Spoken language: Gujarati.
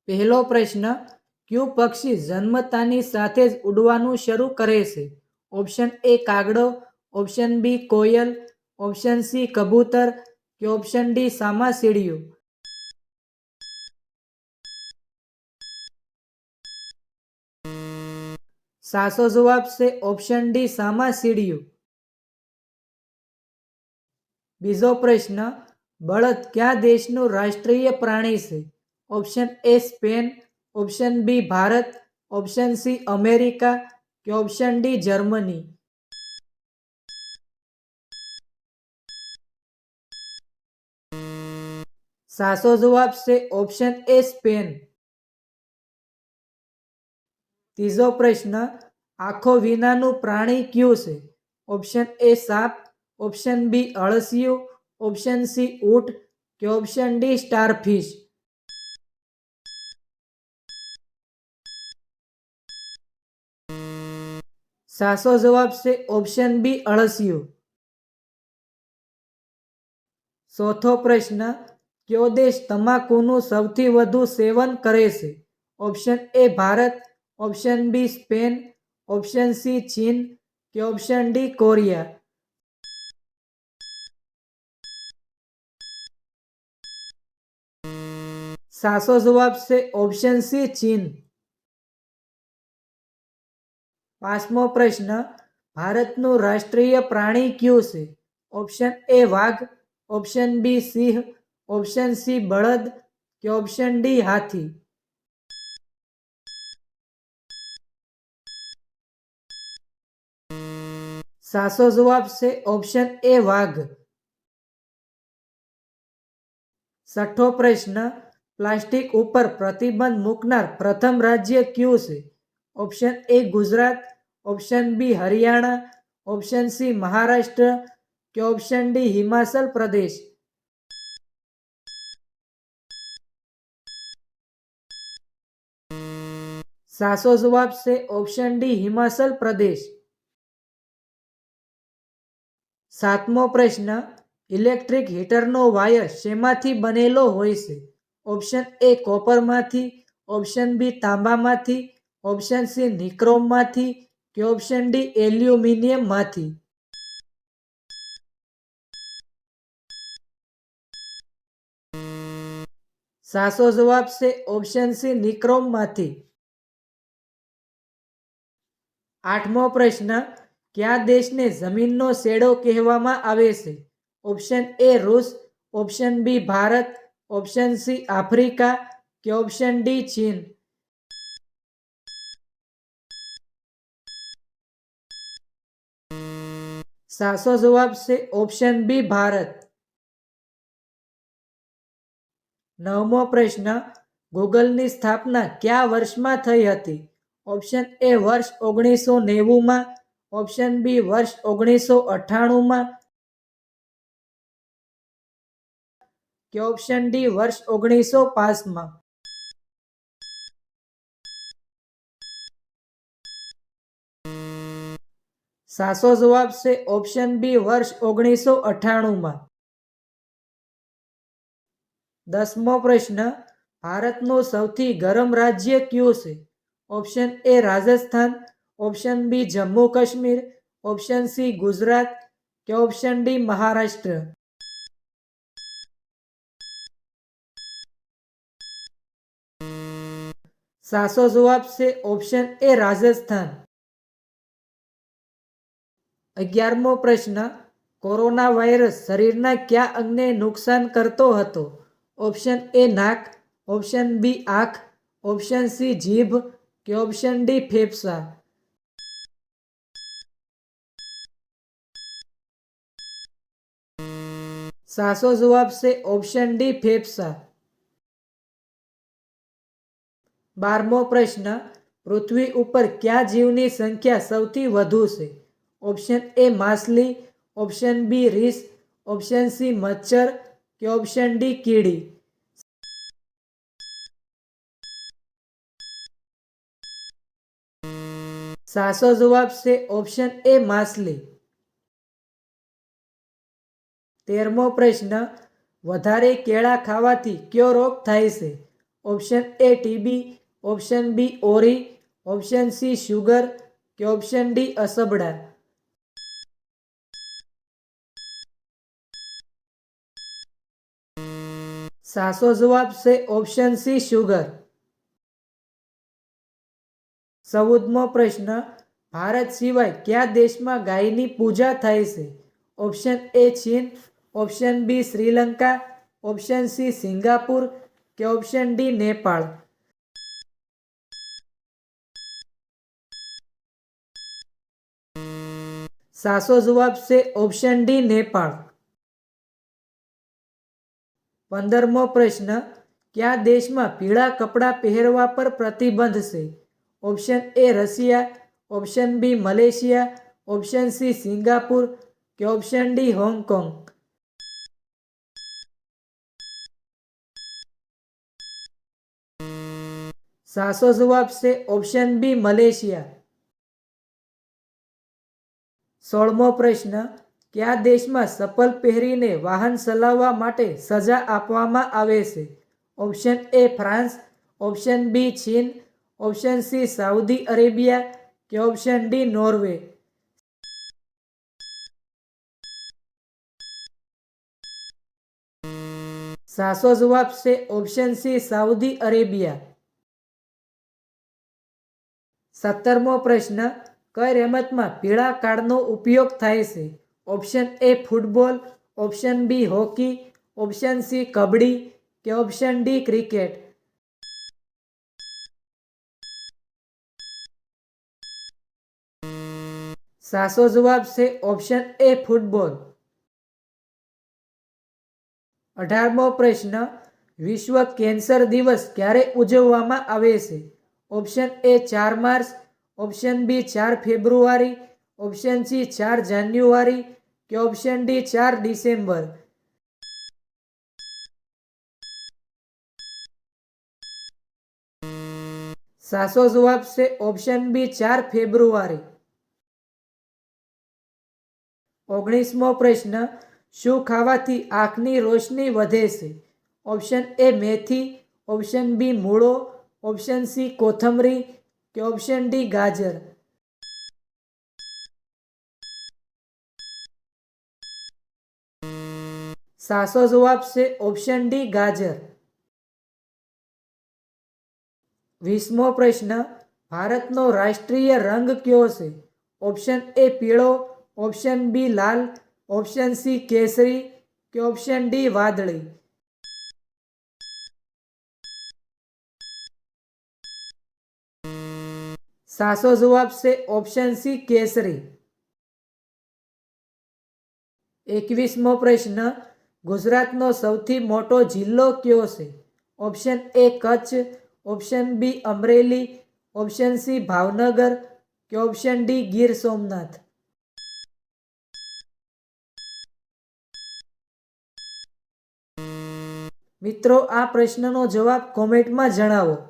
પહેલો પ્રશ્ન, કયું પક્ષી જન્મતાની સાથે જ ઉડવાનું શરૂ કરે છે? ઓપ્શન એ કાગડો, ઓપ્શન બી કોયલ, ઓપ્શન સી કબૂતર કે ઓપ્શન ડી સામાસીડિયું. સાચો જવાબ છે ઓપ્શન ડી સામાસીડિયું. બીજો પ્રશ્ન, બળદ કયા દેશનું રાષ્ટ્રીય પ્રાણી છે? Option A Spain, option B Bharat, option C America કે ઓપ્શન ડી જર્મની. સાચો જવાબ છે ઓપ્શન એ સ્પેન. ત્રીજો પ્રશ્ન, આંખો વિનાનું પ્રાણી કયું છે? ઓપ્શન એ સાપ, ઓપ્શન બી અળસિયું, ઓપ્શન સી ઊંટ કે ઓપ્શન ડી સ્ટારફિશ. સાચો જવાબ છે ઓપ્શન બી અળસિયું. ચોથો પ્રશ્ન, કયો દેશ તમાકુનું સૌથી વધુ સેવન કરે છે? Option A Bharat, option B Spain, option C ચીન કે ઓપ્શન ડી કોરિયા. સાચો જવાબ છે ઓપ્શન સી ચીન. પાંચમો પ્રશ્ન, ભારતનું રાષ્ટ્રીય પ્રાણી કયું છે? ઓપ્શન એ વાઘ, ઓપ્શન બી સિંહ, ઓપ્શન સી બળદ કે ઓપ્શન ડી હાથી. સાચો જવાબ છે ઓપ્શન એ વાઘ. છઠ્ઠો પ્રશ્ન, પ્લાસ્ટિક ઉપર પ્રતિબંધ મૂકનાર પ્રથમ રાજ્ય કયું છે? Option A Gujarat, option B Haryana, option C Maharashtra કે ઓપ્શન ડી હિમાચલ પ્રદેશ. સાચો જવાબ છે ઓપ્શન ડી હિમાચલ પ્રદેશ. સાતમો પ્રશ્ન, ઇલેક્ટ્રિક હીટરનો વાયર શેમાંથી બનેલો હોય છે? ઓપ્શન એ કોપરમાંથી, ઓપ્શન બી તાંબામાંથી, ઓપ્શન સી નિક્રોમમાંથી કે ઓપ્શન ડી એલ્યુમિનિયમમાંથી. સાચો જવાબ છે ઓપ્શન સી નિક્રોમમાંથી. આઠમો પ્રશ્ન, કયા દેશને જમીનનો શેડો કહેવામાં આવે છે? Option A Rus, option B Bharat, option C Africa કે ઓપ્શન ડી ચીન. સાચો જવાબ છે ઓપ્શન બી ભારત. નવમો પ્રશ્ન, ગૂગલની સ્થાપના કયા વર્ષમાં થઈ હતી? ઓપ્શન એ વર્ષ 1990માં, ઓપ્શન બી વર્ષ 1998માં કે ઓપ્શન ડી વર્ષ 1905માં. સાચો જવાબ છે ઓપ્શન બી વર્ષ 1998માં. દસમો પ્રશ્ન, ભારતનું સૌથી ગરમ રાજ્ય કયું છે? Option A Rajasthan, option B Jammu Kashmir, option C Gujarat કે ઓપ્શન ડી મહારાષ્ટ્ર. સાચો જવાબ છે ઓપ્શન એ રાજસ્થાન. 11મો પ્રશ્ન, કોરોના વાયરસ શરીરના કયા અંગને નુકસાન કરતો હતો? ઓપ્શન એ નાક, ઓપ્શન બી આંખ, ઓપ્શન સી જીભ કે ઓપ્શન ડી ફેફસા. સાચો જવાબ છે ઓપ્શન ડી ફેફસા. 12મો પ્રશ્ન, પૃથ્વી ઉપર કયા જીવની સંખ્યા સૌથી વધુ છે? ઓપ્શન એ માછલી, ઓપ્શન બી રીંછ, ઓપ્શન સી મચ્છર કે ઓપ્શન ડી કીડી. સાચો જવાબ છે ઓપ્શન એ માછલી. 13મો પ્રશ્ન, વધારે કેળા ખાવાથી કયો રોગ થાય છે? Option A TB, option B ઓરી, ઓપ્શન સી શુગર કે ઓપ્શન ડી અસબડા? સાચો જવાબ છે ઓપ્શન સી શુગર. 14મો પ્રશ્ન, ભારત સિવાય કયા દેશમાં ગાયની પૂજા થાય છે? ઓપ્શન એ ચીન, option B Sri Lanka, option C Singapore કે ઓપ્શન ડી નેપાળ? સાચો જવાબ છે ઓપ્શન ડી નેપાળ. 15મો પ્રશ્ન, કયા દેશમાં પીળા કપડાં પહેરવા પર પ્રતિબંધ છે? Option A Russia, option B Malaysia, option C Singapore કે ઓપ્શન ડી હોંગકોંગ? સાચો જવાબ છે ઓપ્શન બી મલેશિયા. 16મો પ્રશ્ન, કયા દેશમાં ચપ્પલ પહેરીને વાહન ચલાવવા માટે સજા આપવામાં આવે છે? Option A France, option B ચીન, ઓપ્શન સી સાઉદી અરેબિયા કે ઓપ્શન ડી નોર્વે? સાચો જવાબ છે ઓપ્શન સી સાઉદી અરેબિયા. 17મો પ્રશ્ન, કઈ રમતમાં પીળા કાર્ડનો ઉપયોગ થાય છે? Option A football, option B hockey, option C kabaddi કે ઓપ્શન ડી ક્રિકેટ? સાચો જવાબ છે ઓપ્શન એ ફૂટબોલ. 18મો પ્રશ્ન, વિશ્વ કેન્સર દિવસ ક્યારે ઉજવવામાં આવે છે? Option A 4 March, option B 4 ફેબ્રુઆરી, ઓપ્શન સી 4 જાન્યુઆરી કે ઓપ્શન ડી 4 ડિસેમ્બર? સાચો જવાબ છે ઓપ્શન બી 4 ફેબ્રુઆરી. 19મો પ્રશ્ન, શું ખાવાથી આંખની રોશની વધે છે? ઓપ્શન એ મેથી, ઓપ્શન બી મૂળો, ઓપ્શન સી કોથમરી કે ઓપ્શન ડી ગાજર? સાચો જવાબ છે ઓપ્શન ડી ગાજર. 20મો પ્રશ્ન, ભારતનો રાષ્ટ્રીય રંગ કયો છે? ઓપ્શન એ પીળો, ઓપ્શન બી લાલ, ઓપ્શન સી કેસરી કે ઓપ્શન ડી વાદળી? સાચો જવાબ છે ઓપ્શન સી કેસરી. 21મો પ્રશ્ન, ગુજરાતનો સૌથી મોટો જિલ્લો કયો છે? Option A Kutch, option B Amreli, option C Bhavnagar કે ઓપ્શન ડી ગીર સોમનાથ? મિત્રો, આ પ્રશ્નનો જવાબ કોમેન્ટમાં જણાવો.